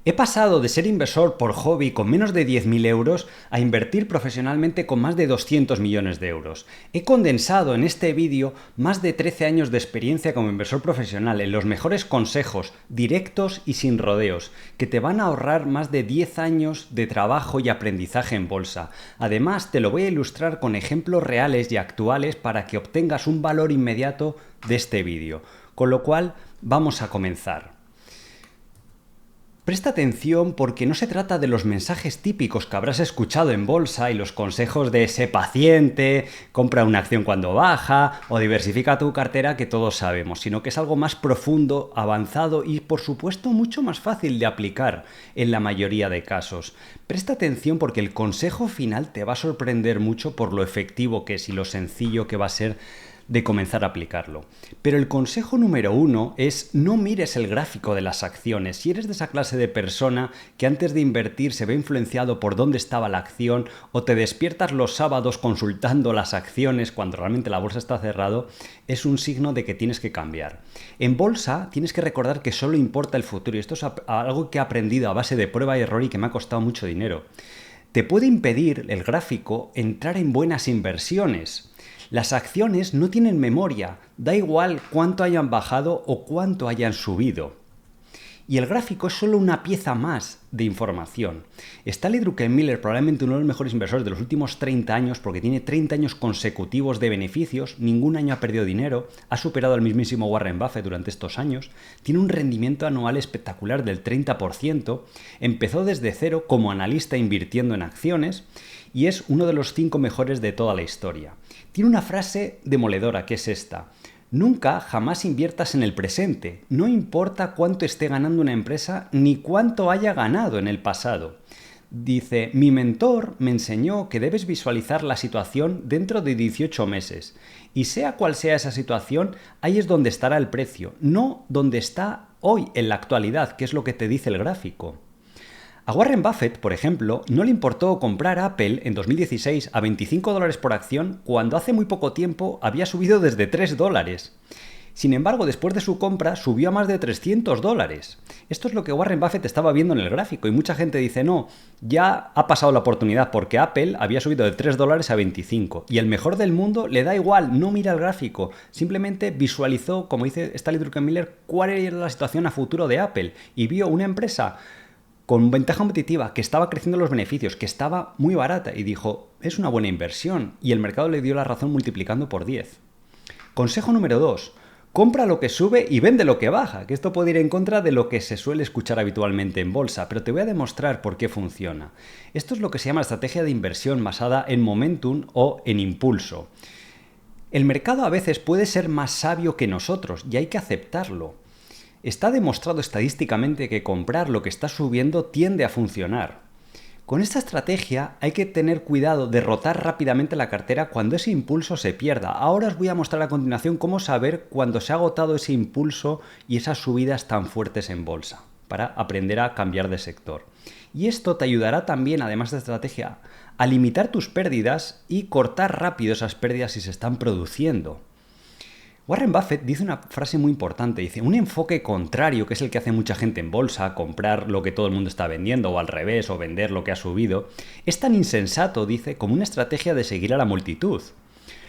He pasado de ser inversor por hobby con menos de 10.000 euros a invertir profesionalmente con más de 200 millones de euros. He condensado en este vídeo más de 13 años de experiencia como inversor profesional en los mejores consejos, directos y sin rodeos, que te van a ahorrar más de 10 años de trabajo y aprendizaje en bolsa. Además, te lo voy a ilustrar con ejemplos reales y actuales para que obtengas un valor inmediato de este vídeo. Con lo cual, vamos a comenzar. Presta atención porque no se trata de los mensajes típicos que habrás escuchado en bolsa y los consejos de sé paciente, compra una acción cuando baja o diversifica tu cartera que todos sabemos, sino que es algo más profundo, avanzado y por supuesto mucho más fácil de aplicar en la mayoría de casos. Presta atención porque el consejo final te va a sorprender mucho por lo efectivo que es y lo sencillo que va a ser de comenzar a aplicarlo. Pero el consejo número 1 es no mires el gráfico de las acciones. Si eres de esa clase de persona que antes de invertir se ve influenciado por dónde estaba la acción o te despiertas los sábados consultando las acciones cuando realmente la bolsa está cerrado, es un signo de que tienes que cambiar. En bolsa tienes que recordar que solo importa el futuro y esto es algo que he aprendido a base de prueba y error y que me ha costado mucho dinero. Te puede impedir el gráfico entrar en buenas inversiones. Las acciones no tienen memoria, da igual cuánto hayan bajado o cuánto hayan subido. Y el gráfico es solo una pieza más de información. Stanley Druckenmiller, probablemente uno de los mejores inversores de los últimos 30 años, porque tiene 30 años consecutivos de beneficios, ningún año ha perdido dinero, ha superado al mismísimo Warren Buffett durante estos años, tiene un rendimiento anual espectacular del 30%, empezó desde cero como analista invirtiendo en acciones y es uno de los 5 mejores de toda la historia. Tiene una frase demoledora que es esta: nunca, jamás inviertas en el presente, no importa cuánto esté ganando una empresa ni cuánto haya ganado en el pasado. Dice, mi mentor me enseñó que debes visualizar la situación dentro de 18 meses y sea cual sea esa situación, ahí es donde estará el precio, no donde está hoy en la actualidad, que es lo que te dice el gráfico. A Warren Buffett, por ejemplo, no le importó comprar Apple en 2016 a $25 por acción cuando hace muy poco tiempo había subido desde $3. Sin embargo, después de su compra subió a más de $300. Esto es lo que Warren Buffett estaba viendo en el gráfico y mucha gente dice no, ya ha pasado la oportunidad porque Apple había subido de $3 a 25 y el mejor del mundo le da igual, no mira el gráfico, simplemente visualizó, como dice Stanley Druckenmiller, cuál era la situación a futuro de Apple y vio una empresa con ventaja competitiva, que estaba creciendo los beneficios, que estaba muy barata y dijo, es una buena inversión y el mercado le dio la razón multiplicando por 10. Consejo número 2. Compra lo que sube y vende lo que baja, que esto puede ir en contra de lo que se suele escuchar habitualmente en bolsa, pero te voy a demostrar por qué funciona. Esto es lo que se llama estrategia de inversión basada en momentum o en impulso. El mercado a veces puede ser más sabio que nosotros y hay que aceptarlo. Está demostrado estadísticamente que comprar lo que está subiendo tiende a funcionar. Con esta estrategia hay que tener cuidado de rotar rápidamente la cartera cuando ese impulso se pierda. Ahora os voy a mostrar a continuación cómo saber cuando se ha agotado ese impulso y esas subidas tan fuertes en bolsa, para aprender a cambiar de sector. Y esto te ayudará también, además de estrategia, a limitar tus pérdidas y cortar rápido esas pérdidas si se están produciendo. Warren Buffett dice una frase muy importante, dice, un enfoque contrario, que es el que hace mucha gente en bolsa, comprar lo que todo el mundo está vendiendo o al revés, o vender lo que ha subido, es tan insensato, dice, como una estrategia de seguir a la multitud.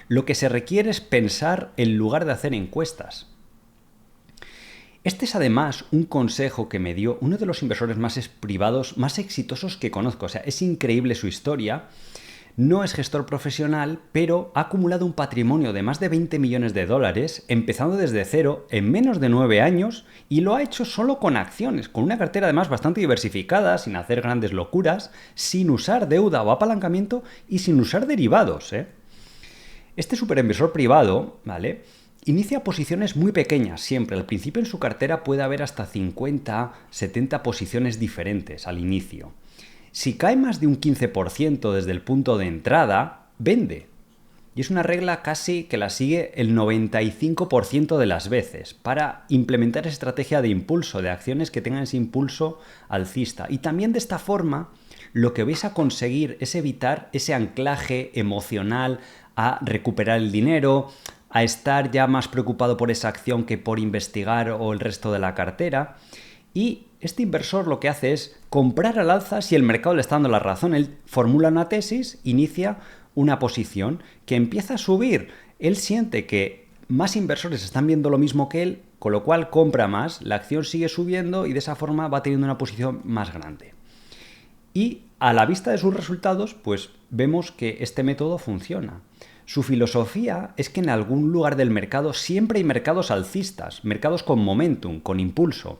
Lo que se requiere es pensar en lugar de hacer encuestas. Este es además un consejo que me dio uno de los inversores más privados más exitosos que conozco, o sea, es increíble su historia. No es gestor profesional, pero ha acumulado un patrimonio de más de 20 millones de dólares, empezando desde cero en menos de 9 años, y lo ha hecho solo con acciones, con una cartera además bastante diversificada, sin hacer grandes locuras, sin usar deuda o apalancamiento y sin usar derivados. Este superinversor privado, ¿vale?, inicia posiciones muy pequeñas siempre. Al principio en su cartera puede haber hasta 50, 70 posiciones diferentes al inicio. Si cae más de un 15% desde el punto de entrada, vende. Y es una regla casi que la sigue el 95% de las veces para implementar esa estrategia de impulso, de acciones que tengan ese impulso alcista. Y también de esta forma lo que vais a conseguir es evitar ese anclaje emocional a recuperar el dinero, a estar ya más preocupado por esa acción que por investigar o el resto de la cartera. Y este inversor lo que hace es comprar al alza si el mercado le está dando la razón. Él formula una tesis, inicia una posición que empieza a subir. Él siente que más inversores están viendo lo mismo que él, con lo cual compra más, la acción sigue subiendo y de esa forma va teniendo una posición más grande. Y a la vista de sus resultados, pues vemos que este método funciona. Su filosofía es que en algún lugar del mercado siempre hay mercados alcistas, mercados con momentum, con impulso.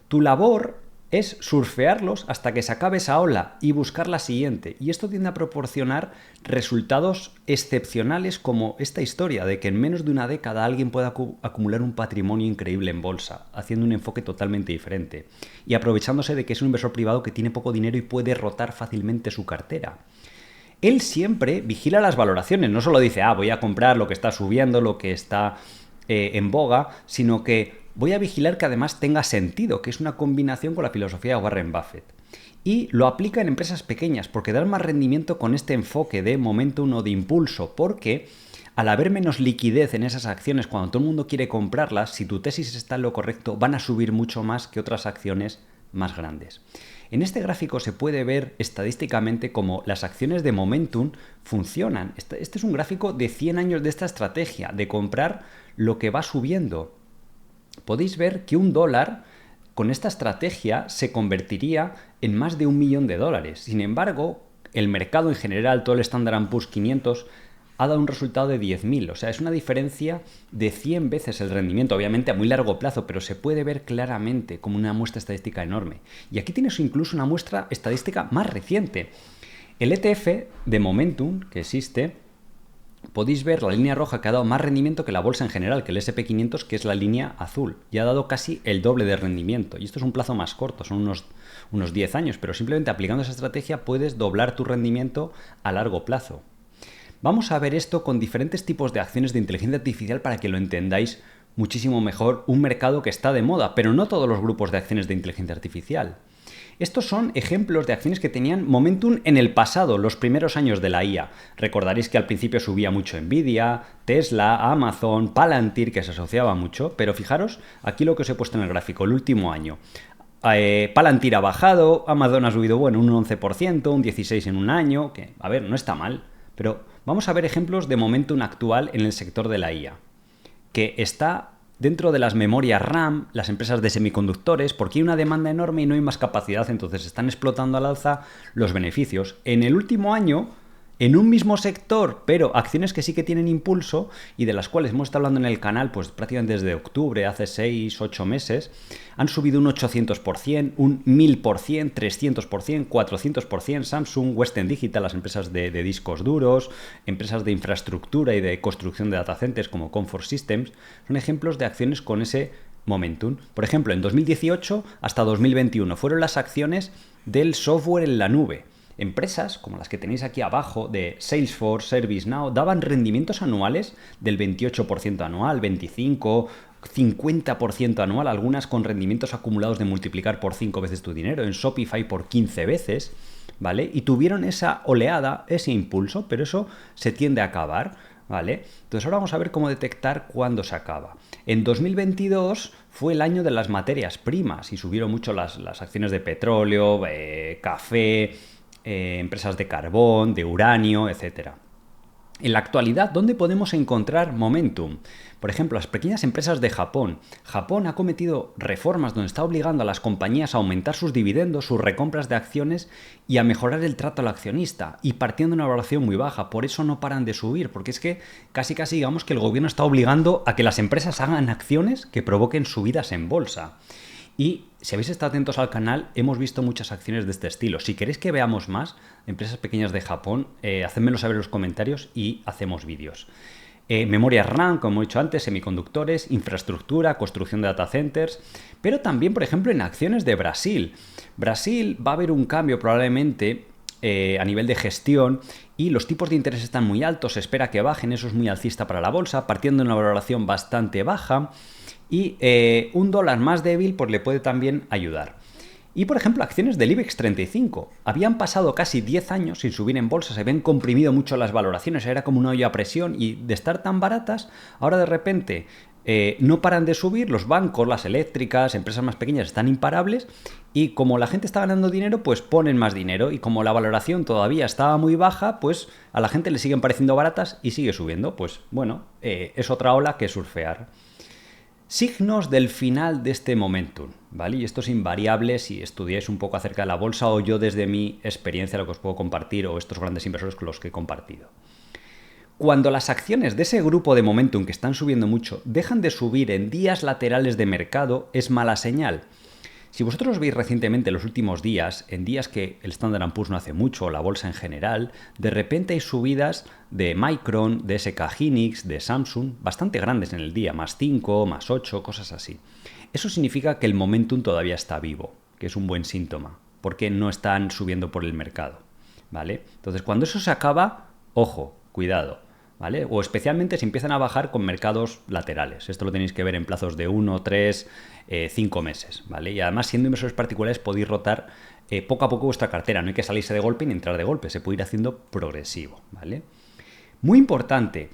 Tu labor es surfearlos hasta que se acabe esa ola y buscar la siguiente. Y esto tiende a proporcionar resultados excepcionales como esta historia de que en menos de una década alguien pueda acumular un patrimonio increíble en bolsa, haciendo un enfoque totalmente diferente y aprovechándose de que es un inversor privado que tiene poco dinero y puede rotar fácilmente su cartera. Él siempre vigila las valoraciones, no solo dice, voy a comprar lo que está subiendo, lo que está en boga, sino que voy a vigilar que además tenga sentido, que es una combinación con la filosofía de Warren Buffett. Y lo aplica en empresas pequeñas, porque dan más rendimiento con este enfoque de momentum o de impulso, porque al haber menos liquidez en esas acciones, cuando todo el mundo quiere comprarlas, si tu tesis está en lo correcto, van a subir mucho más que otras acciones más grandes. En este gráfico se puede ver estadísticamente cómo las acciones de momentum funcionan. Este es un gráfico de 100 años de esta estrategia, de comprar lo que va subiendo. Podéis ver que $1 con esta estrategia se convertiría en más de $1 millón. Sin embargo, el mercado en general, todo el Standard & Poor's 500, ha dado un resultado de 10.000. O sea, es una diferencia de 100 veces el rendimiento, obviamente a muy largo plazo, pero se puede ver claramente como una muestra estadística enorme. Y aquí tienes incluso una muestra estadística más reciente. El ETF de Momentum que existe, podéis ver la línea roja que ha dado más rendimiento que la bolsa en general, que el SP500, que es la línea azul. Y ha dado casi el doble de rendimiento. Y esto es un plazo más corto, son unos 10 años, pero simplemente aplicando esa estrategia puedes doblar tu rendimiento a largo plazo. Vamos a ver esto con diferentes tipos de acciones de inteligencia artificial para que lo entendáis muchísimo mejor, un mercado que está de moda, pero no todos los grupos de acciones de inteligencia artificial. Estos son ejemplos de acciones que tenían momentum en el pasado, los primeros años de la IA. Recordaréis que al principio subía mucho Nvidia, Tesla, Amazon, Palantir, que se asociaba mucho, pero fijaros aquí lo que os he puesto en el gráfico, el último año. Palantir ha bajado, Amazon ha subido, un 11%, un 16% en un año, que, a ver, no está mal, pero vamos a ver ejemplos de momentum actual en el sector de la IA, que está dentro de las memorias RAM, las empresas de semiconductores, porque hay una demanda enorme y no hay más capacidad, entonces están explotando al alza los beneficios. En el último año, en un mismo sector, pero acciones que sí que tienen impulso y de las cuales hemos estado hablando en el canal pues prácticamente desde octubre, hace 6-8 meses, han subido un 800%, un 1000%, 300%, 400%, Samsung, Western Digital, las empresas de discos duros, empresas de infraestructura y de construcción de data centers como Comfort Systems, son ejemplos de acciones con ese momentum. Por ejemplo, en 2018 hasta 2021 fueron las acciones del software en la nube. Empresas como las que tenéis aquí abajo de Salesforce, ServiceNow, daban rendimientos anuales del 28% anual, 25%, 50% anual, algunas con rendimientos acumulados de multiplicar por 5 veces tu dinero, en Shopify por 15 veces, ¿vale? Y tuvieron esa oleada, ese impulso, pero eso se tiende a acabar, ¿vale? Entonces ahora vamos a ver cómo detectar cuándo se acaba. En 2022 fue el año de las materias primas y subieron mucho las acciones de petróleo, café, empresas de carbón, de uranio, etc. En la actualidad, ¿dónde podemos encontrar momentum? Por ejemplo, las pequeñas empresas de Japón. Japón ha cometido reformas donde está obligando a las compañías a aumentar sus dividendos, sus recompras de acciones y a mejorar el trato al accionista, y partiendo de una valoración muy baja. Por eso no paran de subir, porque es que casi digamos que el gobierno está obligando a que las empresas hagan acciones que provoquen subidas en bolsa. Y si habéis estado atentos al canal, hemos visto muchas acciones de este estilo. Si queréis que veamos más empresas pequeñas de Japón, hacedmelo saber en los comentarios y hacemos vídeos. Memorias RAM, como he dicho antes, semiconductores, infraestructura, construcción de data centers, pero también, por ejemplo, en acciones de Brasil. Brasil va a haber un cambio probablemente a nivel de gestión y los tipos de interés están muy altos, se espera que bajen, eso es muy alcista para la bolsa, partiendo de una valoración bastante baja. Y $1 más débil pues le puede también ayudar. Y por ejemplo, acciones del IBEX 35. Habían pasado casi 10 años sin subir en bolsa, se habían comprimido mucho las valoraciones, era como una olla a presión y de estar tan baratas, ahora de repente no paran de subir, los bancos, las eléctricas, empresas más pequeñas están imparables y como la gente está ganando dinero, pues ponen más dinero y como la valoración todavía estaba muy baja, pues a la gente le siguen pareciendo baratas y sigue subiendo. Pues bueno, es otra ola que surfear. Signos del final de este momentum, ¿vale? Y esto es invariable si estudiáis un poco acerca de la bolsa o yo desde mi experiencia lo que os puedo compartir o estos grandes inversores con los que he compartido. Cuando las acciones de ese grupo de momentum que están subiendo mucho dejan de subir en días laterales de mercado, es mala señal. Si vosotros veis recientemente los últimos días, en días que el Standard & Poor's no hace mucho, o la bolsa en general, de repente hay subidas de Micron, de SK Hynix, de Samsung, bastante grandes en el día, más 5, más 8, cosas así. Eso significa que el momentum todavía está vivo, que es un buen síntoma, porque no están subiendo por el mercado, ¿vale? Entonces, cuando eso se acaba, ojo, cuidado, ¿vale? O especialmente si empiezan a bajar con mercados laterales. Esto lo tenéis que ver en plazos de 1, 3, 5 meses, ¿vale? Y además, siendo inversores particulares, podéis rotar poco a poco vuestra cartera. No hay que salirse de golpe ni entrar de golpe. Se puede ir haciendo progresivo, ¿vale? Muy importante,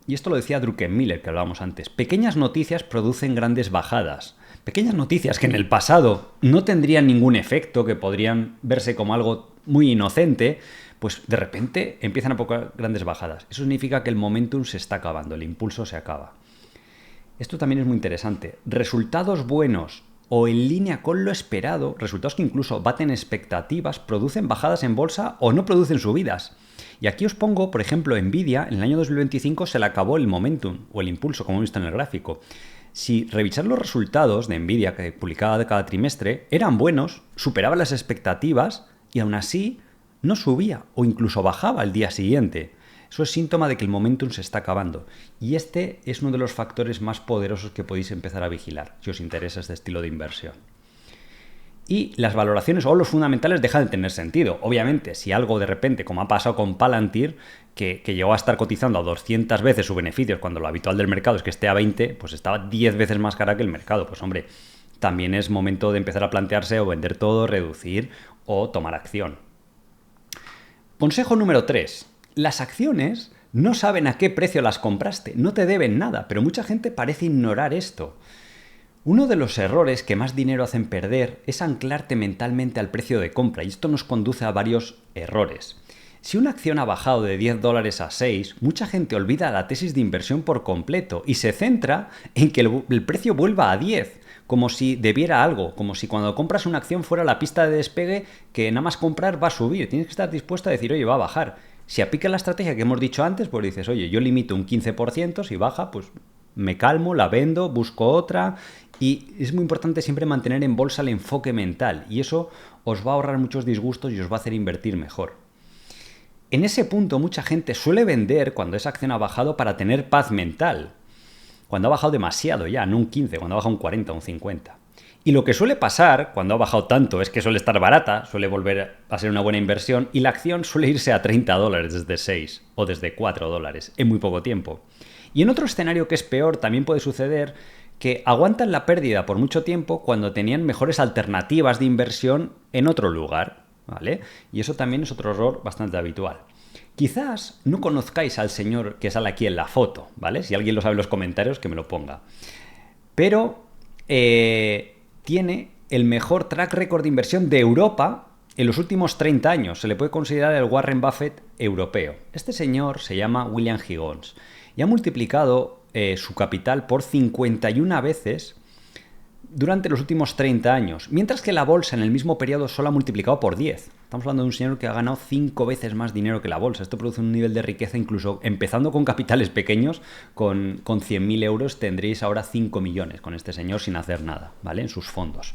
y esto lo decía Druckenmiller, que hablábamos antes, pequeñas noticias producen grandes bajadas. Pequeñas noticias que en el pasado no tendrían ningún efecto, que podrían verse como algo muy inocente, pues de repente empiezan a provocar grandes bajadas. Eso significa que el momentum se está acabando, el impulso se acaba. Esto también es muy interesante. Resultados buenos o en línea con lo esperado, resultados que incluso baten expectativas, producen bajadas en bolsa o no producen subidas. Y aquí os pongo, por ejemplo, Nvidia, en el año 2025 se le acabó el momentum o el impulso, como he visto en el gráfico. Si revisar los resultados de Nvidia que publicaba de cada trimestre, eran buenos, superaban las expectativas y aún así no subía o incluso bajaba al día siguiente. Eso es síntoma de que el momentum se está acabando. Y este es uno de los factores más poderosos que podéis empezar a vigilar, si os interesa este estilo de inversión. Y las valoraciones o los fundamentales dejan de tener sentido. Obviamente, si algo de repente, como ha pasado con Palantir, que llegó a estar cotizando a 200 veces sus beneficios cuando lo habitual del mercado es que esté a 20, pues estaba 10 veces más cara que el mercado. Pues hombre, también es momento de empezar a plantearse o vender todo, reducir o tomar acción. Consejo número 3. Las acciones no saben a qué precio las compraste, no te deben nada, pero mucha gente parece ignorar esto. Uno de los errores que más dinero hacen perder es anclarte mentalmente al precio de compra, y esto nos conduce a varios errores. Si una acción ha bajado de $10 a 6, mucha gente olvida la tesis de inversión por completo y se centra en que el precio vuelva a 10, como si debiera algo, como si cuando compras una acción fuera la pista de despegue que nada más comprar va a subir. Tienes que estar dispuesto a decir, oye, va a bajar. Si aplicas la estrategia que hemos dicho antes, pues dices, oye, yo limito un 15%, si baja, pues me calmo, la vendo, busco otra. Y es muy importante siempre mantener en bolsa el enfoque mental y eso os va a ahorrar muchos disgustos y os va a hacer invertir mejor. En ese punto mucha gente suele vender cuando esa acción ha bajado para tener paz mental. Cuando ha bajado demasiado ya, no un 15, cuando ha bajado un 40, un 50. Y lo que suele pasar cuando ha bajado tanto es que suele estar barata, suele volver a ser una buena inversión y la acción suele irse a $30 desde 6 o desde $4 en muy poco tiempo. Y en otro escenario que es peor también puede suceder que aguantan la pérdida por mucho tiempo cuando tenían mejores alternativas de inversión en otro lugar, ¿vale? Y eso también es otro error bastante habitual. Quizás no conozcáis al señor que sale aquí en la foto, ¿vale? Si alguien lo sabe en los comentarios, que me lo ponga. Pero tiene el mejor track record de inversión de Europa en los últimos 30 años. Se le puede considerar el Warren Buffett europeo. Este señor se llama William Higgins y ha multiplicado su capital por 51 veces durante los últimos 30 años, mientras que la bolsa en el mismo periodo solo ha multiplicado por 10. Estamos hablando de un señor que ha ganado 5 veces más dinero que la bolsa. Esto produce un nivel de riqueza incluso empezando con capitales pequeños, con 100.000 euros tendréis ahora 5 millones con este señor sin hacer nada, ¿vale? En sus fondos.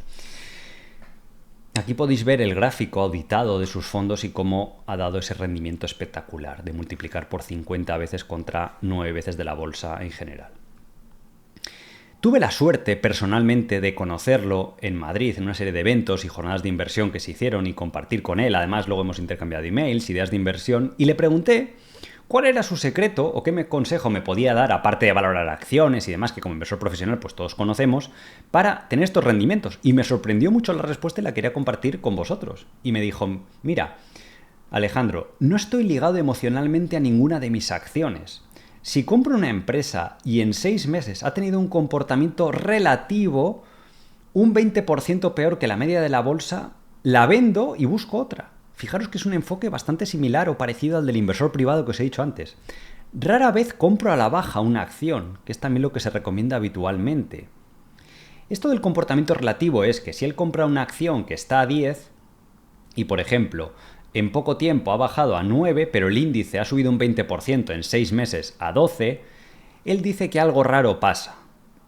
Aquí podéis ver el gráfico auditado de sus fondos y cómo ha dado ese rendimiento espectacular de multiplicar por 50 veces contra 9 veces de la bolsa en general. Tuve la suerte personalmente de conocerlo en Madrid en una serie de eventos y jornadas de inversión que se hicieron y compartir con él. Además, luego hemos intercambiado emails, ideas de inversión y le pregunté cuál era su secreto o qué consejo me podía dar, aparte de valorar acciones y demás que como inversor profesional pues todos conocemos, para tener estos rendimientos. Y me sorprendió mucho la respuesta y la quería compartir con vosotros. Y me dijo, mira, Alejandro, no estoy ligado emocionalmente a ninguna de mis acciones. Si compro una empresa y en 6 meses ha tenido un comportamiento relativo un 20% peor que la media de la bolsa, la vendo y busco otra. Fijaros que es un enfoque bastante similar o parecido al del inversor privado que os he dicho antes. Rara vez compro a la baja una acción, que es también lo que se recomienda habitualmente. Esto del comportamiento relativo es que si él compra una acción que está a 10 y, por ejemplo, en poco tiempo ha bajado a 9, pero el índice ha subido un 20% en 6 meses a 12, él dice que algo raro pasa.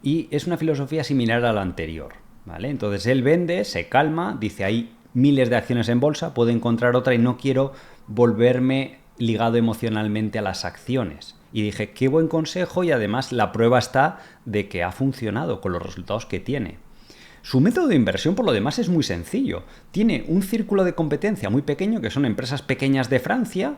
Y es una filosofía similar a la anterior, ¿vale? Entonces él vende, se calma, dice hay miles de acciones en bolsa, puedo encontrar otra y no quiero volverme ligado emocionalmente a las acciones. Y dije, qué buen consejo, y además la prueba está de que ha funcionado con los resultados que tiene. Su método de inversión, por lo demás, es muy sencillo. Tiene un círculo de competencia muy pequeño, que son empresas pequeñas de Francia,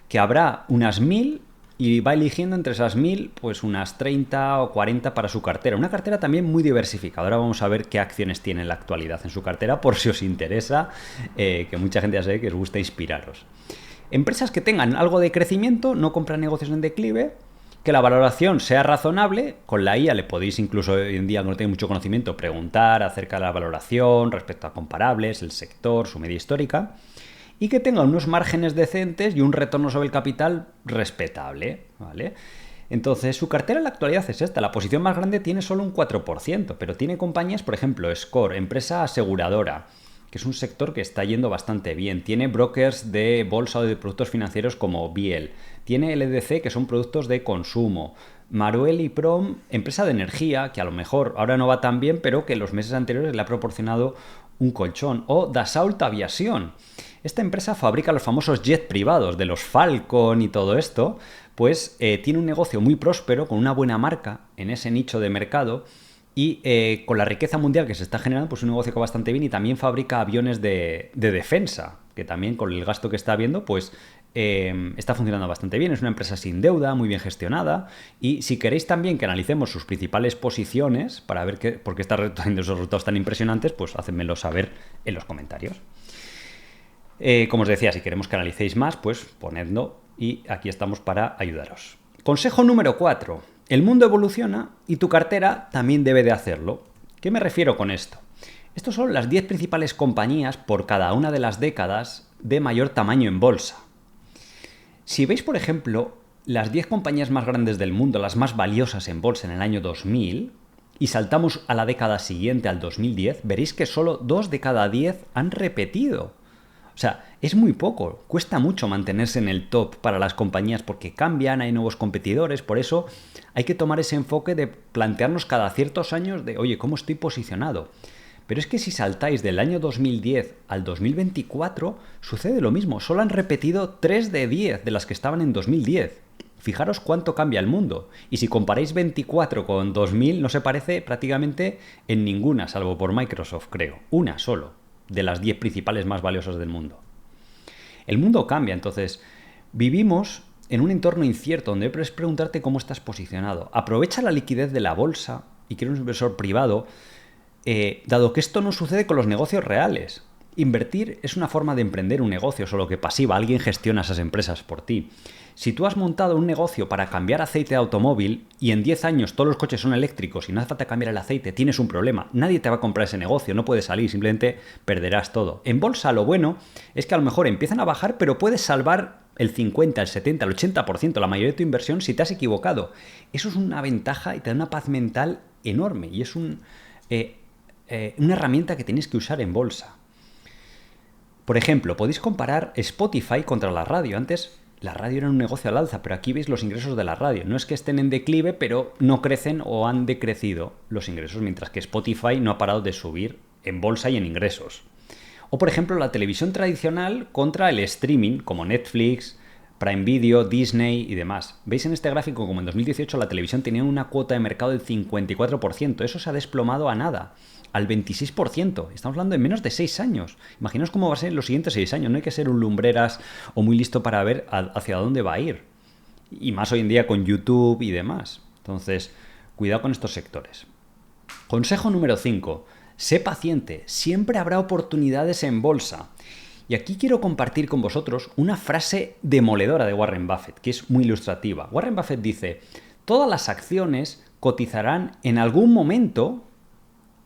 que habrá unas 1000 y va eligiendo entre esas 1000 pues unas 30 o 40 para su cartera. Una cartera también muy diversificada. Ahora vamos a ver qué acciones tiene en la actualidad en su cartera, por si os interesa, que mucha gente ya sabe que os gusta inspiraros. Empresas que tengan algo de crecimiento, no compran negocios en declive, que la valoración sea razonable. Con la IA le podéis incluso hoy en día, que no tenéis mucho conocimiento, preguntar acerca de la valoración respecto a comparables, el sector, su media histórica, y que tenga unos márgenes decentes y un retorno sobre el capital respetable, ¿vale? Entonces, su cartera en la actualidad es esta. La posición más grande tiene solo un 4%, pero tiene compañías, por ejemplo, Score, empresa aseguradora, que es un sector que está yendo bastante bien. Tiene brokers de bolsa o de productos financieros como Biel. Tiene LDC, que son productos de consumo. Marel y Prom, empresa de energía, que a lo mejor ahora no va tan bien, pero que en los meses anteriores le ha proporcionado un colchón. O Dassault Aviación. Esta empresa fabrica los famosos jets privados, de los Falcon y todo esto, pues tiene un negocio muy próspero, con una buena marca en ese nicho de mercado, y con la riqueza mundial que se está generando, pues un negocio que va bastante bien, y también fabrica aviones de defensa, que también con el gasto que está habiendo, pues está funcionando bastante bien. Es una empresa sin deuda, muy bien gestionada, y si queréis también que analicemos sus principales posiciones para ver por qué está teniendo esos resultados tan impresionantes, pues hádmelo saber en los comentarios. Como os decía, si queremos que analicéis más, pues ponedlo y aquí estamos para ayudaros. Consejo número 4. El mundo evoluciona y tu cartera también debe de hacerlo. ¿Qué me refiero con esto? Estos son las 10 principales compañías por cada una de las décadas de mayor tamaño en bolsa. Si veis, por ejemplo, las 10 compañías más grandes del mundo, las más valiosas en bolsa en el año 2000, y saltamos a la década siguiente, al 2010, veréis que solo 2 de cada 10 han repetido. O sea, es muy poco, cuesta mucho mantenerse en el top para las compañías porque cambian, hay nuevos competidores, por eso hay que tomar ese enfoque de plantearnos cada ciertos años de, oye, ¿cómo estoy posicionado? Pero es que si saltáis del año 2010 al 2024, sucede lo mismo, solo han repetido 3 de 10 de las que estaban en 2010. Fijaros cuánto cambia el mundo. Y si comparáis 24 con 2000, no se parece prácticamente en ninguna, salvo por Microsoft, creo. Una solo, de las 10 principales más valiosas del mundo. El mundo cambia, entonces vivimos en un entorno incierto donde debes preguntarte cómo estás posicionado. Aprovecha la liquidez de la bolsa y que eres un inversor privado, dado que esto no sucede con los negocios reales. Invertir es una forma de emprender un negocio, solo que pasiva, alguien gestiona esas empresas por ti. Si tú has montado un negocio para cambiar aceite de automóvil y en 10 años todos los coches son eléctricos y no hace falta cambiar el aceite, tienes un problema. Nadie te va a comprar ese negocio, no puedes salir, simplemente perderás todo. En bolsa lo bueno es que a lo mejor empiezan a bajar, pero puedes salvar el 50, el 70, el 80%, la mayoría de tu inversión si te has equivocado. Eso es una ventaja y te da una paz mental enorme y es una herramienta que tienes que usar en bolsa. Por ejemplo, podéis comparar Spotify contra la radio. Antes la radio era un negocio al alza, pero aquí veis los ingresos de la radio. No es que estén en declive, pero no crecen o han decrecido los ingresos, mientras que Spotify no ha parado de subir en bolsa y en ingresos. O por ejemplo, la televisión tradicional contra el streaming, como Netflix, Prime Video, Disney y demás. Veis en este gráfico como en 2018 la televisión tenía una cuota de mercado del 54%. Eso se ha desplomado a nada, al 26%. Estamos hablando de menos de 6 años. Imaginaos cómo va a ser en los siguientes 6 años. No hay que ser un lumbreras o muy listo para ver hacia dónde va a ir. Y más hoy en día con YouTube y demás. Entonces, cuidado con estos sectores. Consejo número 5. Sé paciente. Siempre habrá oportunidades en bolsa. Y aquí quiero compartir con vosotros una frase demoledora de Warren Buffett, que es muy ilustrativa. Warren Buffett dice: todas las acciones cotizarán en algún momento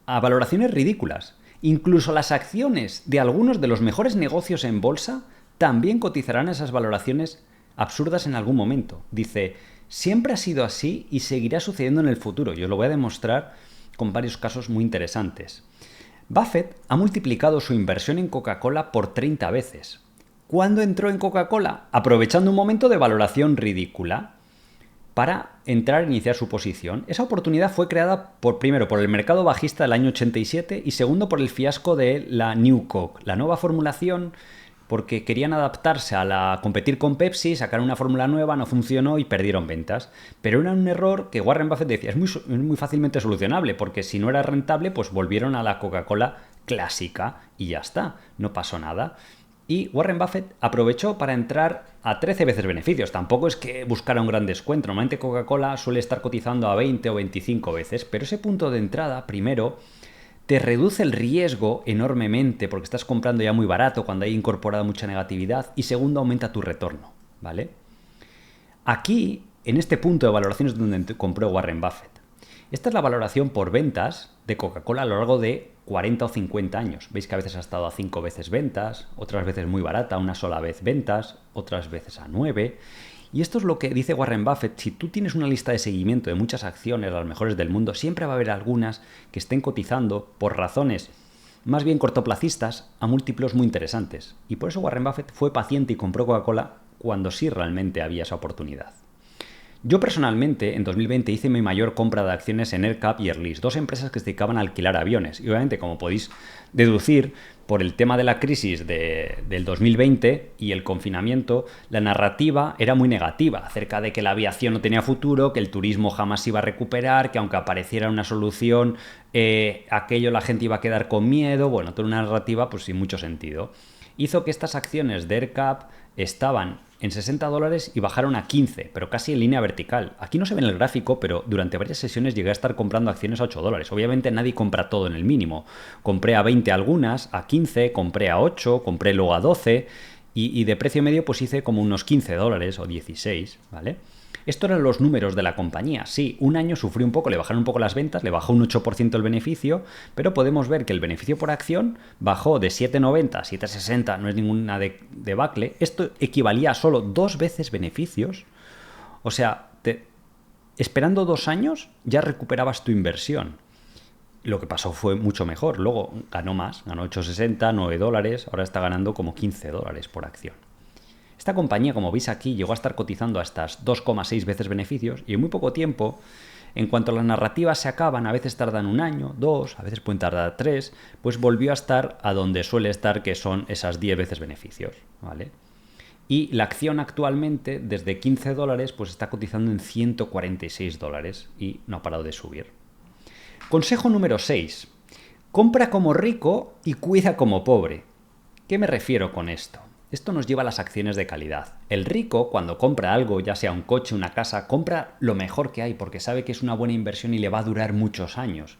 a valoraciones ridículas. Incluso las acciones de algunos de los mejores negocios en bolsa también cotizarán a esas valoraciones absurdas en algún momento. Dice: siempre ha sido así y seguirá sucediendo en el futuro. Yo lo voy a demostrar con varios casos muy interesantes. Buffett ha multiplicado su inversión en Coca-Cola por 30 veces. ¿Cuándo entró en Coca-Cola? Aprovechando un momento de valoración ridícula para entrar e iniciar su posición. Esa oportunidad fue creada primero por el mercado bajista del año 87 y segundo por el fiasco de la New Coke, la nueva formulación, porque querían adaptarse a competir con Pepsi, sacaron una fórmula nueva, no funcionó y perdieron ventas. Pero era un error que Warren Buffett decía, es muy fácilmente solucionable, porque si no era rentable, pues volvieron a la Coca-Cola clásica y ya está, no pasó nada. Y Warren Buffett aprovechó para entrar a 13 veces beneficios. Tampoco es que buscara un gran descuento. Normalmente Coca-Cola suele estar cotizando a 20 o 25 veces, pero ese punto de entrada, primero, te reduce el riesgo enormemente porque estás comprando ya muy barato cuando hay incorporada mucha negatividad, y segundo, aumenta tu retorno, ¿vale? Aquí, en este punto de valoraciones donde compró Warren Buffett, esta es la valoración por ventas de Coca-Cola a lo largo de 40 o 50 años. Veis que a veces ha estado a 5 veces ventas, otras veces muy barata, una sola vez ventas, otras veces a 9. Y esto es lo que dice Warren Buffett: si tú tienes una lista de seguimiento de muchas acciones, las mejores del mundo, siempre va a haber algunas que estén cotizando por razones más bien cortoplacistas a múltiplos muy interesantes. Y por eso Warren Buffett fue paciente y compró Coca-Cola cuando sí realmente había esa oportunidad. Yo personalmente, en 2020, hice mi mayor compra de acciones en AerCap y Airlist, dos empresas que se dedicaban a alquilar aviones. Y obviamente, como podéis deducir, por el tema de la crisis del 2020 y el confinamiento, la narrativa era muy negativa acerca de que la aviación no tenía futuro, que el turismo jamás iba a recuperar, que aunque apareciera una solución, aquello la gente iba a quedar con miedo. Bueno, toda una narrativa pues sin mucho sentido. Hizo que estas acciones de AerCap estaban en $60 y bajaron a 15, pero casi en línea vertical. Aquí no se ve en el gráfico, pero durante varias sesiones llegué a estar comprando acciones a $8. Obviamente nadie compra todo en el mínimo. Compré a 20 algunas, a 15, compré a 8, compré luego a 12 y de precio medio pues hice como unos $15 o 16, ¿vale? Estos eran los números de la compañía. Sí, un año sufrió un poco, le bajaron un poco las ventas, le bajó un 8% el beneficio, pero podemos ver que el beneficio por acción bajó de 7,90 a 7,60, no es ninguna debacle. Esto equivalía a solo 2 veces beneficios. O sea, esperando 2 años ya recuperabas tu inversión. Lo que pasó fue mucho mejor. Luego ganó más, ganó 8,60, $9, ahora está ganando como $15 por acción. Esta compañía, como veis aquí, llegó a estar cotizando a estas 2,6 veces beneficios y en muy poco tiempo, en cuanto las narrativas se acaban, a veces tardan 1 año, 2, a veces pueden tardar 3, pues volvió a estar a donde suele estar, que son esas 10 veces beneficios, ¿vale? Y la acción actualmente, desde $15, pues está cotizando en $146 y no ha parado de subir. Consejo número 6. Compra como rico y cuida como pobre. ¿Qué me refiero con esto? Esto nos lleva a las acciones de calidad. El rico, cuando compra algo, ya sea un coche, una casa, compra lo mejor que hay porque sabe que es una buena inversión y le va a durar muchos años.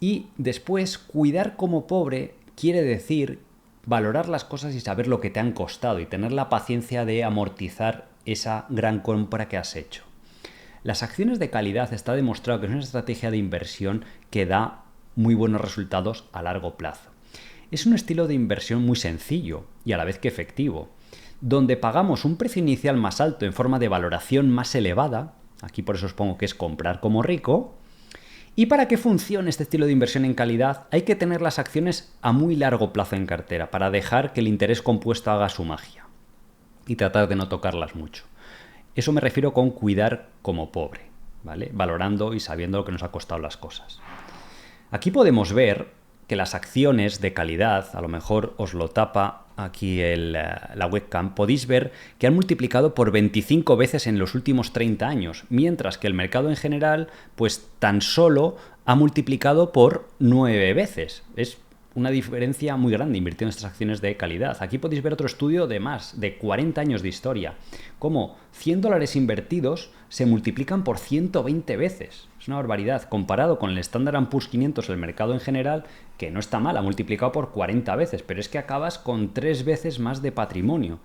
Y después, cuidar como pobre quiere decir valorar las cosas y saber lo que te han costado y tener la paciencia de amortizar esa gran compra que has hecho. Las acciones de calidad está demostrado que es una estrategia de inversión que da muy buenos resultados a largo plazo. Es un estilo de inversión muy sencillo y a la vez que efectivo, donde pagamos un precio inicial más alto en forma de valoración más elevada, aquí por eso os pongo que es comprar como rico, y para que funcione este estilo de inversión en calidad hay que tener las acciones a muy largo plazo en cartera para dejar que el interés compuesto haga su magia y tratar de no tocarlas mucho. Eso me refiero con cuidar como pobre, ¿vale? Valorando y sabiendo lo que nos ha costado las cosas. Aquí podemos ver que las acciones de calidad, a lo mejor os lo tapa aquí la webcam, podéis ver que han multiplicado por 25 veces en los últimos 30 años, mientras que el mercado en general, pues tan solo ha multiplicado por 9 veces. Es una diferencia muy grande invirtiendo en estas acciones de calidad. Aquí podéis ver otro estudio de más de 40 años de historia, cómo $100 invertidos se multiplican por 120 veces. Es una barbaridad. Comparado con el Standard & Poor's 500, el mercado en general, que no está mal, ha multiplicado por 40 veces, pero es que acabas con 3 veces más de patrimonio.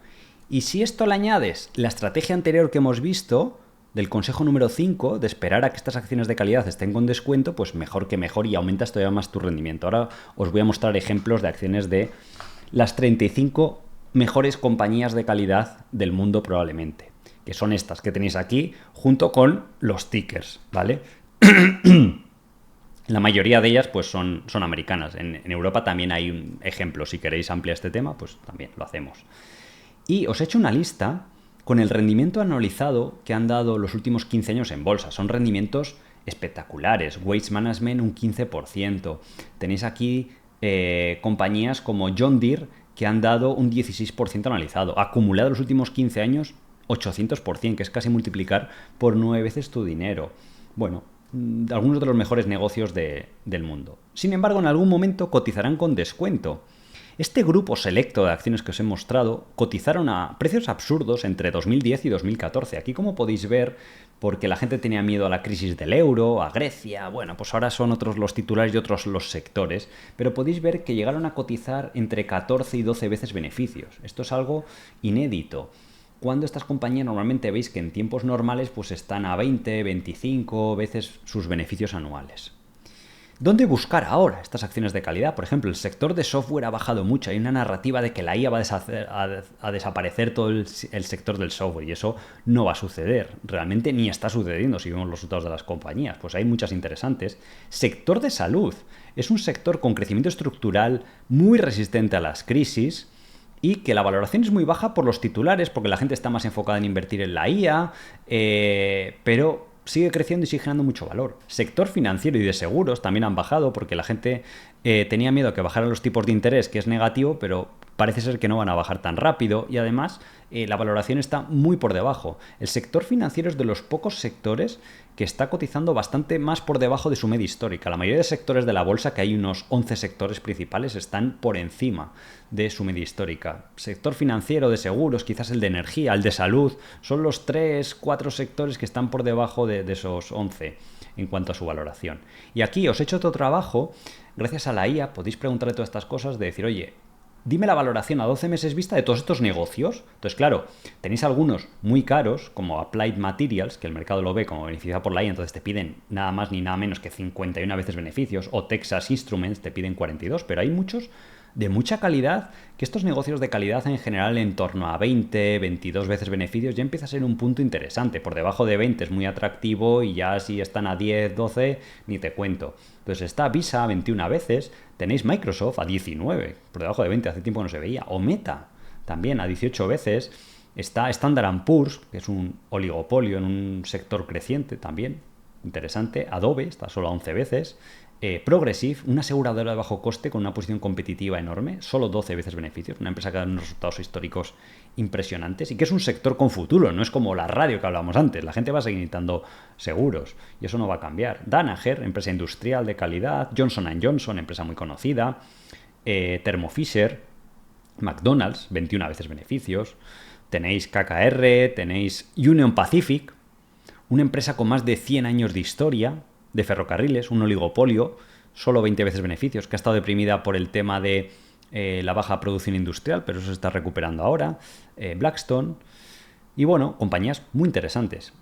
Y si esto le añades la estrategia anterior que hemos visto, del consejo número 5, de esperar a que estas acciones de calidad estén con descuento, pues mejor que mejor y aumentas todavía más tu rendimiento. Ahora os voy a mostrar ejemplos de acciones de las 35 mejores compañías de calidad del mundo probablemente, que son estas que tenéis aquí junto con los tickers, ¿vale? La mayoría de ellas pues son americanas. En Europa también hay un ejemplo. Si queréis ampliar este tema, pues también lo hacemos. Y os he hecho una lista con el rendimiento anualizado que han dado los últimos 15 años en bolsa. Son rendimientos espectaculares. Waste Management un 15%. Tenéis aquí compañías como John Deere que han dado un 16% anualizado. Acumulado los últimos 15 años, 800%, que es casi multiplicar por 9 veces tu dinero. Bueno, algunos de los mejores negocios del mundo. Sin embargo, en algún momento cotizarán con descuento. Este grupo selecto de acciones que os he mostrado cotizaron a precios absurdos entre 2010 y 2014. Aquí, como podéis ver, porque la gente tenía miedo a la crisis del euro, a Grecia, bueno, pues ahora son otros los titulares y otros los sectores, pero podéis ver que llegaron a cotizar entre 14 y 12 veces beneficios. Esto es algo inédito. Cuando estas compañías normalmente veis que en tiempos normales pues están a 20, 25 veces sus beneficios anuales. ¿Dónde buscar ahora estas acciones de calidad? Por ejemplo, el sector de software ha bajado mucho. Hay una narrativa de que la IA va a desaparecer todo el sector del software y eso no va a suceder. Realmente ni está sucediendo si vemos los resultados de las compañías. Pues hay muchas interesantes. Sector de salud. Es un sector con crecimiento estructural muy resistente a las crisis y que la valoración es muy baja por los titulares, porque la gente está más enfocada en invertir en la IA, pero sigue creciendo y sigue generando mucho valor. Sector financiero y de seguros también han bajado porque la gente tenía miedo a que bajaran los tipos de interés, que es negativo, pero parece ser que no van a bajar tan rápido y además la valoración está muy por debajo. El sector financiero es de los pocos sectores que está cotizando bastante más por debajo de su media histórica. La mayoría de sectores de la bolsa, que hay unos 11 sectores principales, están por encima de su media histórica. Sector financiero, de seguros, quizás el de energía, el de salud, son los 3, 4 sectores que están por debajo de esos 11 en cuanto a su valoración. Y aquí os he hecho otro trabajo, gracias a la IA podéis preguntarle todas estas cosas de decir, oye, dime la valoración a 12 meses vista de todos estos negocios. Entonces, claro, tenéis algunos muy caros, como Applied Materials, que el mercado lo ve como beneficiado por la IA, entonces te piden nada más ni nada menos que 51 veces beneficios, o Texas Instruments te piden 42, pero hay muchos de mucha calidad, que estos negocios de calidad en general en torno a 20, 22 veces beneficios ya empieza a ser un punto interesante. Por debajo de 20 es muy atractivo y ya si están a 10, 12, ni te cuento. Entonces está Visa a 21 veces, tenéis Microsoft a 19, por debajo de 20, hace tiempo que no se veía, o Meta también a 18 veces, está Standard & Poor's, que es un oligopolio en un sector creciente también, interesante, Adobe está solo a 11 veces, Progressive, una aseguradora de bajo coste con una posición competitiva enorme, solo 12 veces beneficios, una empresa que da unos resultados históricos impresionantes y que es un sector con futuro, no es como la radio que hablábamos antes, la gente va a seguir necesitando seguros y eso no va a cambiar. Danaher, empresa industrial de calidad, Johnson & Johnson, empresa muy conocida, Thermo Fisher, McDonald's, 21 veces beneficios, tenéis KKR, tenéis Union Pacific, una empresa con más de 100 años de historia, de ferrocarriles, un oligopolio, solo 20 veces beneficios, que ha estado deprimida por el tema de la baja producción industrial, pero eso se está recuperando ahora, Blackstone, y bueno, compañías muy interesantes.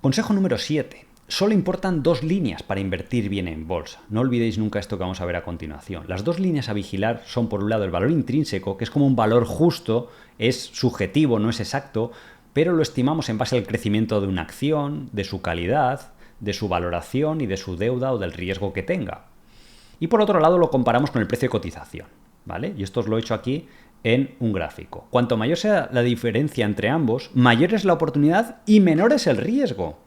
Consejo número 7. Solo importan 2 líneas para invertir bien en bolsa. No olvidéis nunca esto que vamos a ver a continuación. Las 2 líneas a vigilar son, por un lado, el valor intrínseco, que es como un valor justo, es subjetivo, no es exacto, pero lo estimamos en base al crecimiento de una acción, de su calidad, de su valoración y de su deuda o del riesgo que tenga. Y por otro lado lo comparamos con el precio de cotización, ¿vale? Y esto os lo he hecho aquí en un gráfico. Cuanto mayor sea la diferencia entre ambos, mayor es la oportunidad y menor es el riesgo.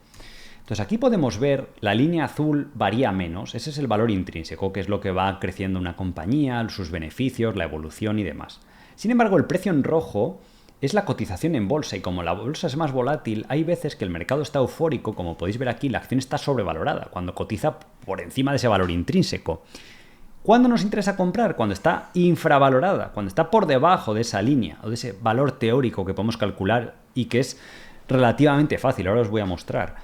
Entonces aquí podemos ver la línea azul varía menos, ese es el valor intrínseco, que es lo que va creciendo una compañía, sus beneficios, la evolución y demás. Sin embargo, el precio en rojo es la cotización en bolsa y como la bolsa es más volátil, hay veces que el mercado está eufórico, como podéis ver aquí, la acción está sobrevalorada, cuando cotiza por encima de ese valor intrínseco. ¿Cuándo nos interesa comprar? Cuando está infravalorada, cuando está por debajo de esa línea o de ese valor teórico que podemos calcular y que es relativamente fácil, ahora os voy a mostrar.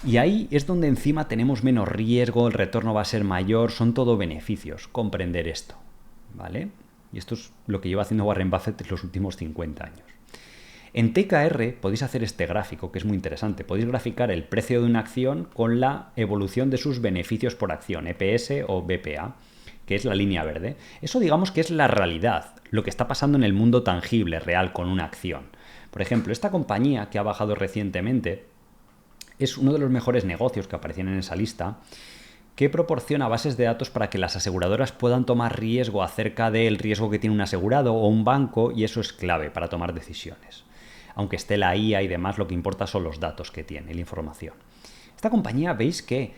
Y ahí es donde encima tenemos menos riesgo, el retorno va a ser mayor, son todo beneficios, comprender esto, ¿vale? Y esto es lo que lleva haciendo Warren Buffett en los últimos 50 años. En TKR podéis hacer este gráfico, que es muy interesante. Podéis graficar el precio de una acción con la evolución de sus beneficios por acción, EPS o BPA, que es la línea verde. Eso digamos que es la realidad, lo que está pasando en el mundo tangible, real, con una acción. Por ejemplo, esta compañía que ha bajado recientemente es uno de los mejores negocios que aparecían en esa lista, que proporciona bases de datos para que las aseguradoras puedan tomar riesgo acerca del riesgo que tiene un asegurado o un banco, y eso es clave para tomar decisiones. Aunque esté la IA y demás, lo que importa son los datos que tiene, la información. Esta compañía, veis que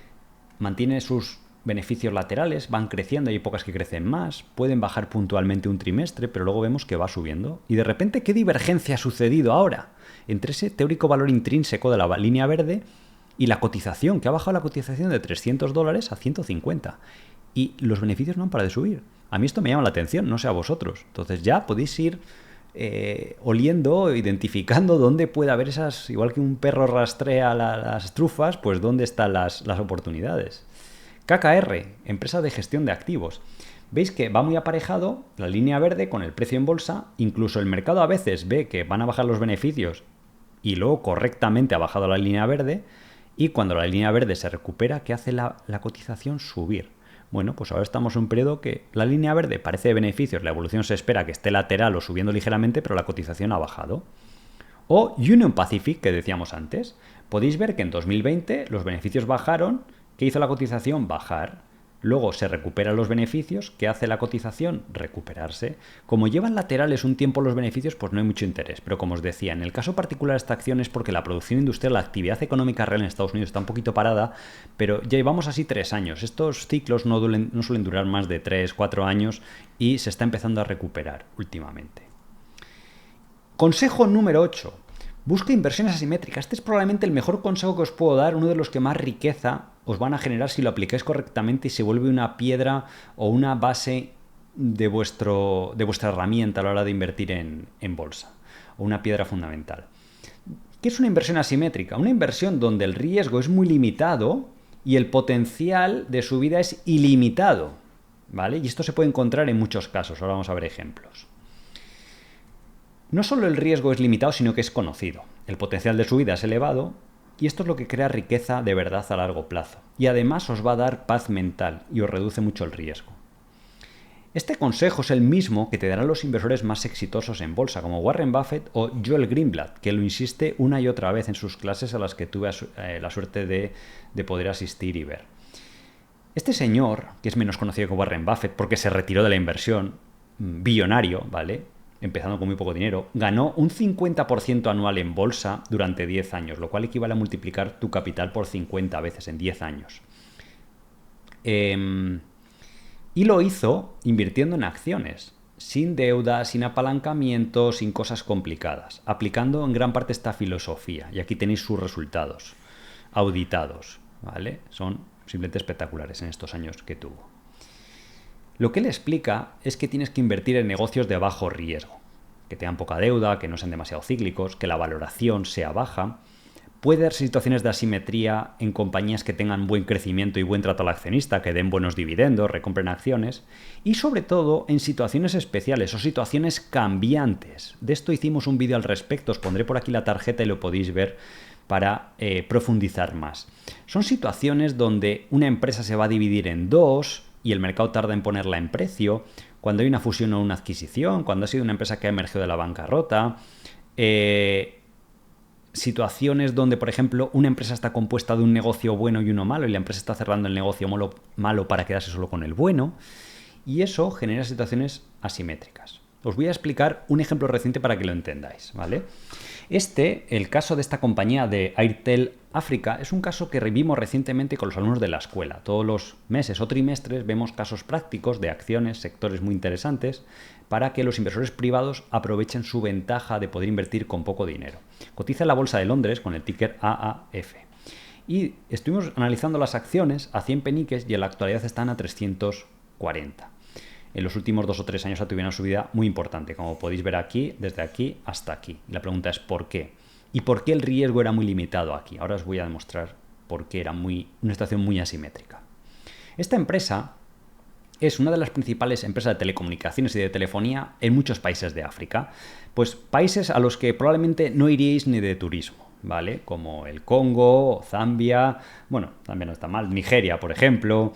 mantiene sus beneficios laterales, van creciendo, hay pocas que crecen más, pueden bajar puntualmente un trimestre, pero luego vemos que va subiendo. Y de repente, ¿qué divergencia ha sucedido ahora entre ese teórico valor intrínseco de la línea verde y la cotización, que ha bajado la cotización de $300 a 150? Y los beneficios no han parado de subir. A mí esto me llama la atención, no sé a vosotros. Entonces ya podéis ir oliendo, identificando dónde puede haber esas, igual que un perro rastrea las trufas, pues dónde están las oportunidades. KKR, empresa de gestión de activos. Veis que va muy aparejado la línea verde con el precio en bolsa, incluso el mercado a veces ve que van a bajar los beneficios y luego correctamente ha bajado la línea verde, y cuando la línea verde se recupera, ¿qué hace la cotización? Subir. Bueno, pues ahora estamos en un periodo que la línea verde parece de beneficios, la evolución se espera que esté lateral o subiendo ligeramente, pero la cotización ha bajado. O Union Pacific, que decíamos antes. Podéis ver que en 2020 los beneficios bajaron. ¿Qué hizo la cotización? Bajar. Luego se recuperan los beneficios. ¿Qué hace la cotización? Recuperarse. Como llevan laterales un tiempo los beneficios, pues no hay mucho interés. Pero como os decía, en el caso particular de esta acción es porque la producción industrial, la actividad económica real en Estados Unidos está un poquito parada, pero ya llevamos así 3 años. Estos ciclos no suelen durar más de 3, 4 años y se está empezando a recuperar últimamente. Consejo número 8. Busca inversiones asimétricas. Este es probablemente el mejor consejo que os puedo dar, uno de los que más riqueza os van a generar si lo aplicáis correctamente y se vuelve una piedra o una base de vuestra herramienta a la hora de invertir en bolsa, o una piedra fundamental. ¿Qué es una inversión asimétrica? Una inversión donde el riesgo es muy limitado y el potencial de subida es ilimitado, ¿vale? Y esto se puede encontrar en muchos casos. Ahora vamos a ver ejemplos. No solo el riesgo es limitado, sino que es conocido. El potencial de subida es elevado y esto es lo que crea riqueza de verdad a largo plazo. Y además os va a dar paz mental y os reduce mucho el riesgo. Este consejo es el mismo que te darán los inversores más exitosos en bolsa, como Warren Buffett o Joel Greenblatt, que lo insiste una y otra vez en sus clases a las que tuve la suerte de poder asistir y ver. Este señor, que es menos conocido que Warren Buffett porque se retiró de la inversión, billonario, ¿vale?, empezando con muy poco dinero, ganó un 50% anual en bolsa durante 10 años, lo cual equivale a multiplicar tu capital por 50 veces en 10 años. Y lo hizo invirtiendo en acciones, sin deuda, sin apalancamiento, sin cosas complicadas, aplicando en gran parte esta filosofía. Y aquí tenéis sus resultados auditados, ¿vale? Son simplemente espectaculares en estos años que tuvo. Lo que él explica es que tienes que invertir en negocios de bajo riesgo, que tengan poca deuda, que no sean demasiado cíclicos, que la valoración sea baja. Puede haber situaciones de asimetría en compañías que tengan buen crecimiento y buen trato al accionista, que den buenos dividendos, recompren acciones, y sobre todo en situaciones especiales o situaciones cambiantes. De esto hicimos un vídeo al respecto, os pondré por aquí la tarjeta y lo podéis ver para profundizar más. Son situaciones donde una empresa se va a dividir en dos y el mercado tarda en ponerla en precio, cuando hay una fusión o una adquisición, cuando ha sido una empresa que ha emergido de la bancarrota, situaciones donde, por ejemplo, una empresa está compuesta de un negocio bueno y uno malo y la empresa está cerrando el negocio malo para quedarse solo con el bueno, y eso genera situaciones asimétricas. Os voy a explicar un ejemplo reciente para que lo entendáis, ¿vale? El caso de esta compañía de Airtel África, es un caso que vimos recientemente con los alumnos de la escuela. Todos los meses o trimestres vemos casos prácticos de acciones, sectores muy interesantes, para que los inversores privados aprovechen su ventaja de poder invertir con poco dinero. Cotiza en la Bolsa de Londres con el ticker AAF. Y estuvimos analizando las acciones a 100 peniques y en la actualidad están a 340. En los últimos 2 o 3 años ha tenido una subida muy importante, como podéis ver aquí, desde aquí hasta aquí. La pregunta es ¿por qué? ¿Y por qué el riesgo era muy limitado aquí? Ahora os voy a demostrar porque era una situación muy asimétrica. Esta empresa es una de las principales empresas de telecomunicaciones y de telefonía en muchos países de África. Pues países a los que probablemente no iríais ni de turismo, ¿vale? Como el Congo, Zambia, bueno, Zambia no está mal, Nigeria, por ejemplo,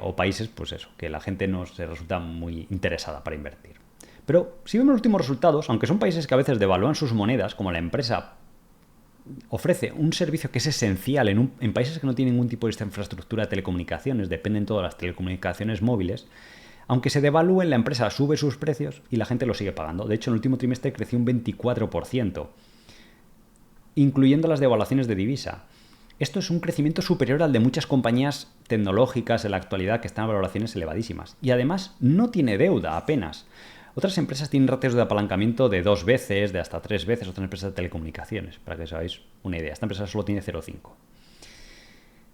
o países, pues eso, que la gente no se resulta muy interesada para invertir. Pero si vemos los últimos resultados, aunque son países que a veces devalúan sus monedas, como la empresa ofrece un servicio que es esencial en países que no tienen ningún tipo de esta infraestructura de telecomunicaciones, dependen todas las telecomunicaciones móviles, aunque se devalúen, la empresa sube sus precios y la gente lo sigue pagando. De hecho, en el último trimestre creció un 24%, incluyendo las devaluaciones de divisa. Esto es un crecimiento superior al de muchas compañías tecnológicas en la actualidad que están a valoraciones elevadísimas. Y además no tiene deuda apenas. Otras empresas tienen ratios de apalancamiento de 2 veces, de hasta 3 veces, otras empresas de telecomunicaciones, para que os hagáis una idea. Esta empresa solo tiene 0,5.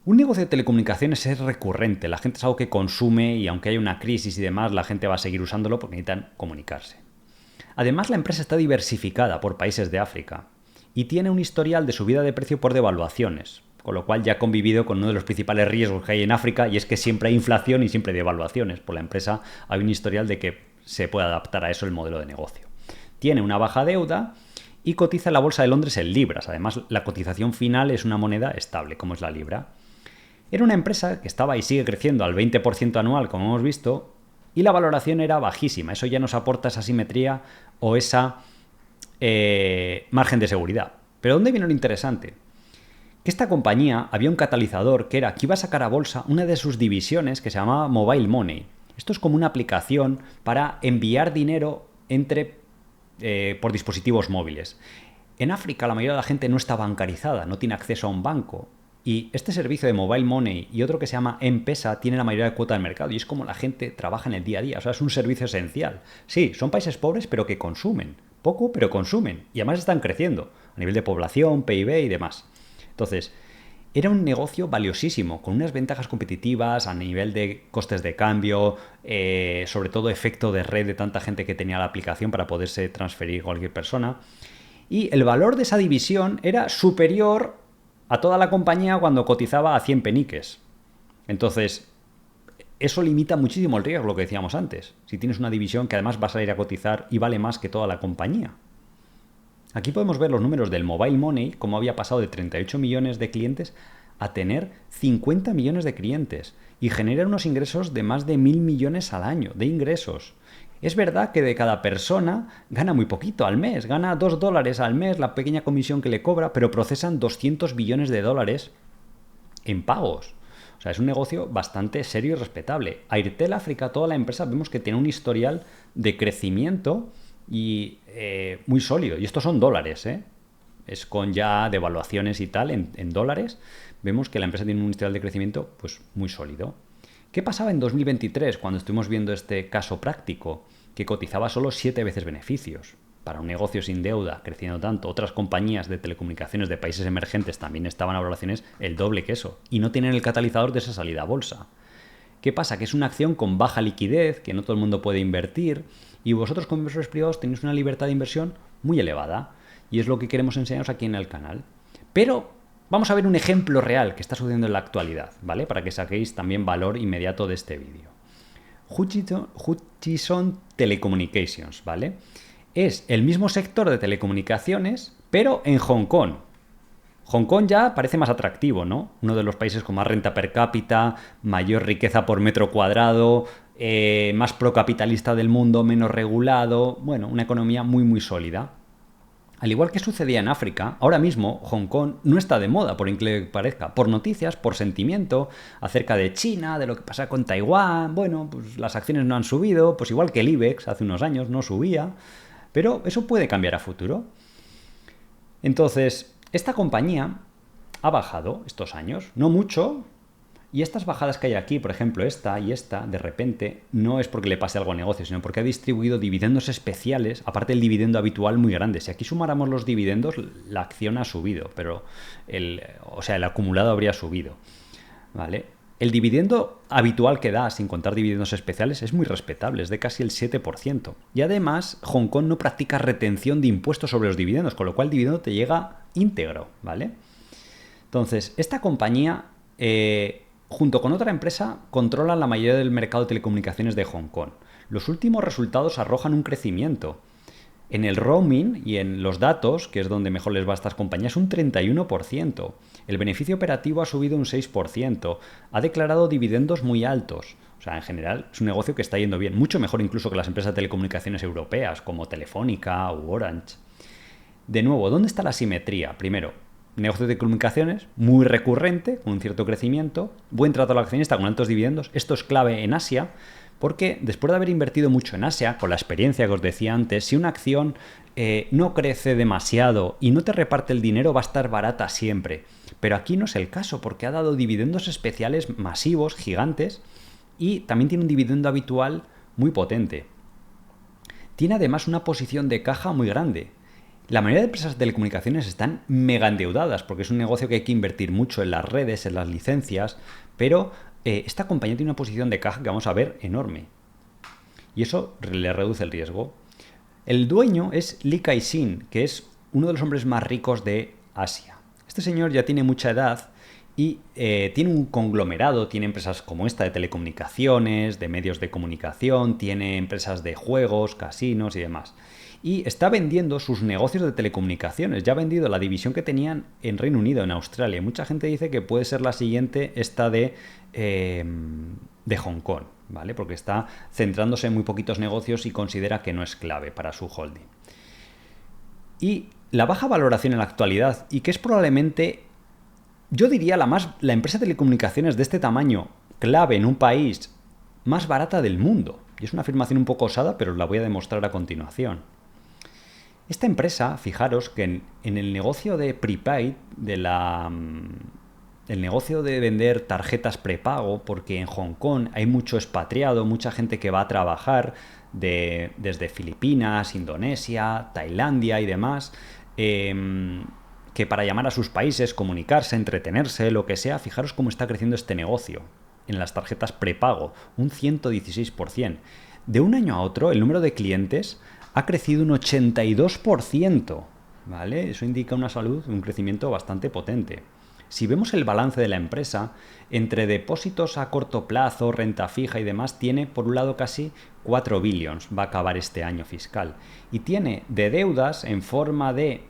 Un negocio de telecomunicaciones es recurrente, la gente es algo que consume y aunque haya una crisis y demás, la gente va a seguir usándolo porque necesitan comunicarse. Además, la empresa está diversificada por países de África y tiene un historial de subida de precio por devaluaciones, con lo cual ya ha convivido con uno de los principales riesgos que hay en África, y es que siempre hay inflación y siempre hay devaluaciones. Por la empresa hay un historial de que se puede adaptar a eso el modelo de negocio. Tiene una baja deuda y cotiza en la Bolsa de Londres en libras. Además, la cotización final es una moneda estable, como es la libra. Era una empresa que estaba y sigue creciendo al 20% anual, como hemos visto, y la valoración era bajísima. Eso ya nos aporta esa simetría o esa margen de seguridad. Pero ¿dónde viene lo interesante? Que esta compañía había un catalizador que era que iba a sacar a bolsa una de sus divisiones que se llamaba Mobile Money. Esto es como una aplicación para enviar dinero por dispositivos móviles. En África la mayoría de la gente no está bancarizada, no tiene acceso a un banco. Y este servicio de Mobile Money y otro que se llama M-Pesa tiene la mayoría de cuota del mercado y es como la gente trabaja en el día a día. O sea, es un servicio esencial. Sí, son países pobres pero que consumen. Poco, pero consumen. Y además están creciendo a nivel de población, PIB y demás. Entonces, era un negocio valiosísimo, con unas ventajas competitivas a nivel de costes de cambio, sobre todo efecto de red de tanta gente que tenía la aplicación para poderse transferir cualquier persona. Y el valor de esa división era superior a toda la compañía cuando cotizaba a 100 peniques. Entonces, eso limita muchísimo el riesgo, lo que decíamos antes. Si tienes una división que además vas a ir a cotizar y vale más que toda la compañía. Aquí podemos ver los números del Mobile Money, cómo había pasado de 38 millones de clientes a tener 50 millones de clientes y genera unos ingresos de más de 1.000 millones al año de ingresos. Es verdad que de cada persona gana muy poquito al mes, gana $2 al mes la pequeña comisión que le cobra, pero procesan 200 billones de dólares en pagos. O sea, es un negocio bastante serio y respetable. Airtel África, toda la empresa, vemos que tiene un historial de crecimiento y muy sólido. Y estos son dólares, ¿eh? Es con ya devaluaciones y tal en dólares. Vemos que la empresa tiene un historial de crecimiento pues muy sólido. ¿Qué pasaba en 2023 cuando estuvimos viendo este caso práctico? Que cotizaba solo 7 veces beneficios. Para un negocio sin deuda, creciendo tanto, otras compañías de telecomunicaciones de países emergentes también estaban a valoraciones el doble que eso. Y no tienen el catalizador de esa salida a bolsa. ¿Qué pasa? Que es una acción con baja liquidez, que no todo el mundo puede invertir, y vosotros como inversores privados tenéis una libertad de inversión muy elevada. Y es lo que queremos enseñaros aquí en el canal. Pero vamos a ver un ejemplo real que está sucediendo en la actualidad, ¿vale? Para que saquéis también valor inmediato de este vídeo. Hutchison Telecommunications, ¿vale? Es el mismo sector de telecomunicaciones, pero en Hong Kong. Hong Kong ya parece más atractivo, ¿no? Uno de los países con más renta per cápita, mayor riqueza por metro cuadrado, más procapitalista del mundo, menos regulado. Bueno, una economía muy, muy sólida. Al igual que sucedía en África, ahora mismo Hong Kong no está de moda, por increíble que parezca, por noticias, por sentimiento, acerca de China, de lo que pasa con Taiwán. Bueno, pues las acciones no han subido, pues igual que el IBEX hace unos años no subía, pero eso puede cambiar a futuro. Entonces, esta compañía ha bajado estos años, no mucho, y estas bajadas que hay aquí, por ejemplo esta y esta, de repente, no es porque le pase algo al negocio, sino porque ha distribuido dividendos especiales, aparte del dividendo habitual muy grande. Si aquí sumáramos los dividendos, la acción ha subido, pero el acumulado habría subido, ¿vale? El dividendo habitual que da, sin contar dividendos especiales, es muy respetable, es de casi el 7%. Y además, Hong Kong no practica retención de impuestos sobre los dividendos, con lo cual el dividendo te llega íntegro, ¿vale? Entonces, esta compañía, junto con otra empresa, controla la mayoría del mercado de telecomunicaciones de Hong Kong. Los últimos resultados arrojan un crecimiento. En el roaming y en los datos, que es donde mejor les va a estas compañías, un 31%. El beneficio operativo ha subido un 6%. Ha declarado dividendos muy altos. O sea, en general es un negocio que está yendo bien, mucho mejor incluso que las empresas de telecomunicaciones europeas como Telefónica u Orange. De nuevo, ¿dónde está la simetría? Primero, negocio de telecomunicaciones muy recurrente, con un cierto crecimiento, buen trato al accionista con altos dividendos. Esto es clave en Asia, porque después de haber invertido mucho en Asia, con la experiencia que os decía antes, si una acción no crece demasiado y no te reparte el dinero, va a estar barata siempre. Pero aquí no es el caso, porque ha dado dividendos especiales masivos, gigantes, y también tiene un dividendo habitual muy potente. Tiene además una posición de caja muy grande. La mayoría de empresas de telecomunicaciones están mega endeudadas porque es un negocio que hay que invertir mucho en las redes, en las licencias, pero esta compañía tiene una posición de caja que vamos a ver enorme. Y eso le reduce el riesgo. El dueño es Lee Kai-sin, que es uno de los hombres más ricos de Asia. Este señor ya tiene mucha edad y tiene un conglomerado, tiene empresas como esta de telecomunicaciones, de medios de comunicación, tiene empresas de juegos, casinos y demás. Y está vendiendo sus negocios de telecomunicaciones. Ya ha vendido la división que tenían en Reino Unido, en Australia. Mucha gente dice que puede ser la siguiente esta de Hong Kong, ¿vale? Porque está centrándose en muy poquitos negocios y considera que no es clave para su holding. Y la baja valoración en la actualidad, y que es probablemente, yo diría, la empresa de telecomunicaciones de este tamaño clave en un país más barata del mundo. Y es una afirmación un poco osada, pero os la voy a demostrar a continuación. Esta empresa, fijaros que en el negocio de prepaid, el negocio de vender tarjetas prepago, porque en Hong Kong hay mucho expatriado, mucha gente que va a trabajar desde Filipinas, Indonesia, Tailandia y demás, que para llamar a sus países, comunicarse, entretenerse, lo que sea, fijaros cómo está creciendo este negocio en las tarjetas prepago, un 116%. De un año a otro, el número de clientes ha crecido un 82%, ¿vale? Eso indica una salud, un crecimiento bastante potente. Si vemos el balance de la empresa, entre depósitos a corto plazo, renta fija y demás, tiene por un lado casi 4 billions, va a acabar este año fiscal. Y tiene de deudas en forma de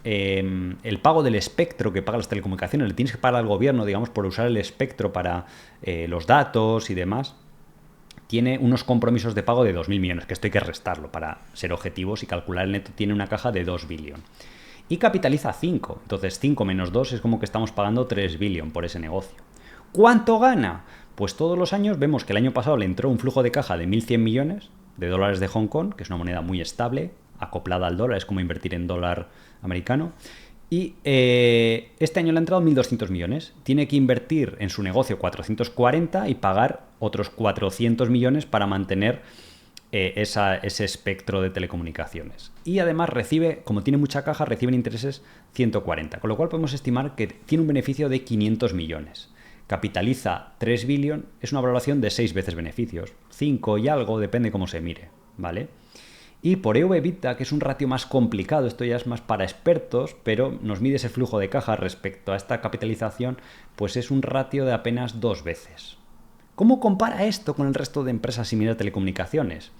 el pago del espectro que paga las telecomunicaciones, le tienes que pagar al gobierno, digamos, por usar el espectro para los datos y demás. Tiene unos compromisos de pago de 2.000 millones, que esto hay que restarlo para ser objetivos y calcular el neto. Tiene una caja de 2 billion. Y capitaliza 5. Entonces 5 menos 2 es como que estamos pagando 3 billion por ese negocio. ¿Cuánto gana? Pues todos los años vemos que el año pasado le entró un flujo de caja de 1.100 millones de dólares de Hong Kong, que es una moneda muy estable, acoplada al dólar, es como invertir en dólar americano. Y este año le ha entrado 1.200 millones. Tiene que invertir en su negocio 440 y pagar otros 400 millones para mantener ese espectro de telecomunicaciones. Y además recibe, como tiene mucha caja, reciben intereses 140. Con lo cual podemos estimar que tiene un beneficio de 500 millones. Capitaliza 3 billion, es una valoración de 6 veces beneficios. 5 y algo, depende cómo se mire, ¿vale? Y por EV/EBITDA, que es un ratio más complicado, esto ya es más para expertos, pero nos mide ese flujo de caja respecto a esta capitalización, pues es un ratio de apenas 2 veces. ¿Cómo compara esto con el resto de empresas similares de telecomunicaciones?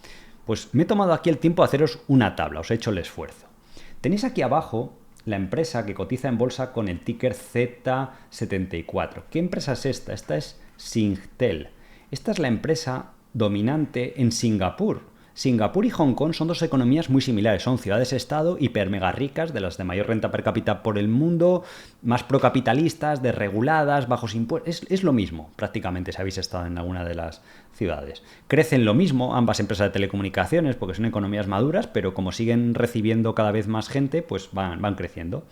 Pues me he tomado aquí el tiempo de haceros una tabla, os he hecho el esfuerzo. Tenéis aquí abajo la empresa que cotiza en bolsa con el ticker Z74. ¿Qué empresa es esta? Esta es Singtel. Esta es la empresa dominante en Singapur. Singapur y Hong Kong son dos economías muy similares, son ciudades-estado hiper mega ricas, de las de mayor renta per cápita por el mundo, más procapitalistas, desreguladas, bajos impuestos, es lo mismo prácticamente si habéis estado en alguna de las ciudades. Crecen lo mismo ambas empresas de telecomunicaciones porque son economías maduras, pero como siguen recibiendo cada vez más gente, pues van creciendo.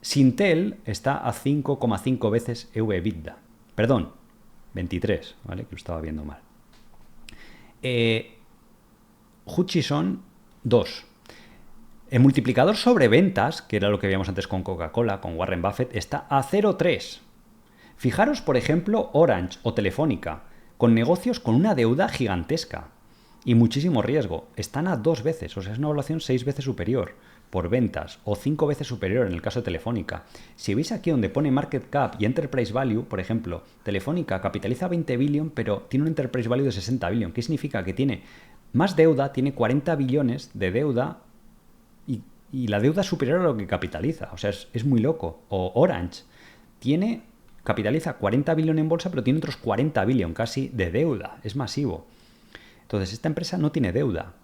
Singtel está a 5,5 veces EV/EBITDA. Perdón, 23, ¿vale? Que lo estaba viendo mal. Hutchison 2. El multiplicador sobre ventas, que era lo que veíamos antes con Coca-Cola, con Warren Buffett, está a 0,3. Fijaros, por ejemplo, Orange o Telefónica, con negocios con una deuda gigantesca. y muchísimo riesgo. Están a 2 veces, o sea, es una evaluación 6 veces superior por ventas o 5 veces superior en el caso de Telefónica. Si veis aquí donde pone Market Cap y Enterprise Value, por ejemplo, Telefónica capitaliza 20 billion, pero tiene un Enterprise Value de 60 billion. ¿Qué significa? Que tiene más deuda, tiene 40 billones de deuda y la deuda es superior a lo que capitaliza. O sea, es muy loco. O Orange capitaliza 40 billion en bolsa, pero tiene otros 40 billion casi de deuda. Es masivo. Entonces, esta empresa no tiene deuda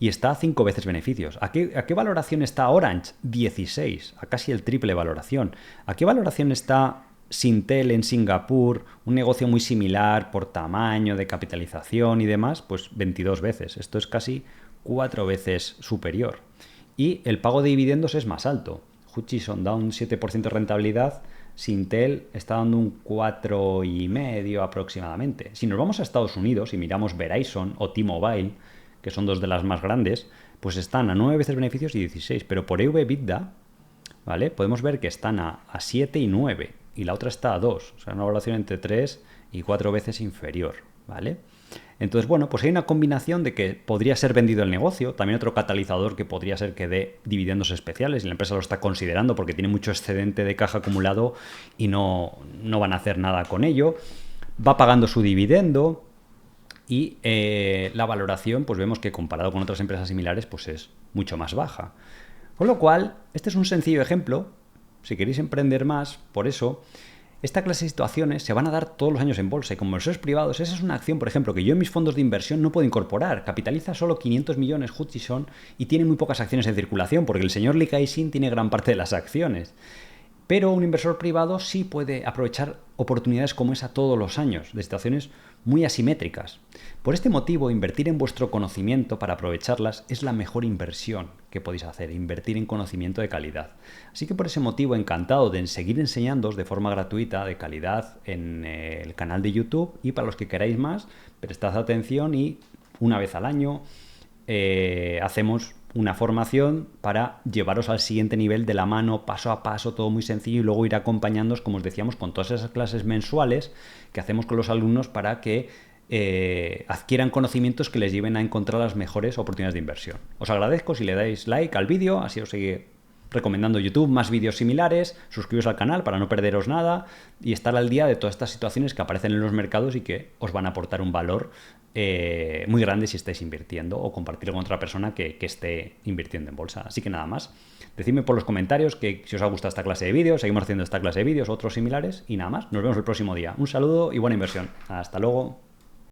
y está a 5 veces beneficios. ¿A qué valoración está Orange? 16, a casi el triple valoración. ¿A qué valoración está Syntel en Singapur? Un negocio muy similar por tamaño, de capitalización y demás, pues 22 veces. Esto es casi 4 veces superior. Y el pago de dividendos es más alto. Hutchison da un 7% de rentabilidad, Syntel está dando un 4,5% aproximadamente. Si nos vamos a Estados Unidos y miramos Verizon o T-Mobile, que son dos de las más grandes, pues están a 9 veces beneficios y 16. Pero por EV/EBITDA, ¿vale? Podemos ver que están a 7 y 9 y la otra está a 2. O sea, una valoración entre 3 y 4 veces inferior, ¿vale? Entonces, bueno, pues hay una combinación de que podría ser vendido el negocio, también otro catalizador que podría ser que dé dividendos especiales, y la empresa lo está considerando porque tiene mucho excedente de caja acumulado y no van a hacer nada con ello. Va pagando su dividendo y la valoración, pues vemos que comparado con otras empresas similares, pues es mucho más baja. Con lo cual, este es un sencillo ejemplo, si queréis emprender más, por eso. Esta clase de situaciones se van a dar todos los años en bolsa y como inversores privados, esa es una acción, por ejemplo, que yo en mis fondos de inversión no puedo incorporar. Capitaliza solo 500 millones Hutchison y tiene muy pocas acciones en circulación porque el señor Lee Kai-shing tiene gran parte de las acciones. Pero un inversor privado sí puede aprovechar oportunidades como esa todos los años, de situaciones muy asimétricas. Por este motivo, invertir en vuestro conocimiento para aprovecharlas es la mejor inversión que podéis hacer, invertir en conocimiento de calidad. Así que por ese motivo, encantado de seguir enseñándoos de forma gratuita, de calidad, en el canal de YouTube, y para los que queráis más, prestad atención y una vez al año hacemos una formación para llevaros al siguiente nivel de la mano, paso a paso, todo muy sencillo, y luego ir acompañándoos, como os decíamos, con todas esas clases mensuales que hacemos con los alumnos para que adquieran conocimientos que les lleven a encontrar las mejores oportunidades de inversión. Os agradezco si le dais like al vídeo, así os sigue recomendando YouTube más vídeos similares, suscribiros al canal para no perderos nada y estar al día de todas estas situaciones que aparecen en los mercados y que os van a aportar un valor muy grande si estáis invirtiendo, o compartirlo con otra persona que esté invirtiendo en bolsa. Así que nada más, decidme por los comentarios que si os ha gustado esta clase de vídeos, seguimos haciendo esta clase de vídeos, otros similares, y nada más, nos vemos el próximo día. Un saludo y buena inversión. Hasta luego.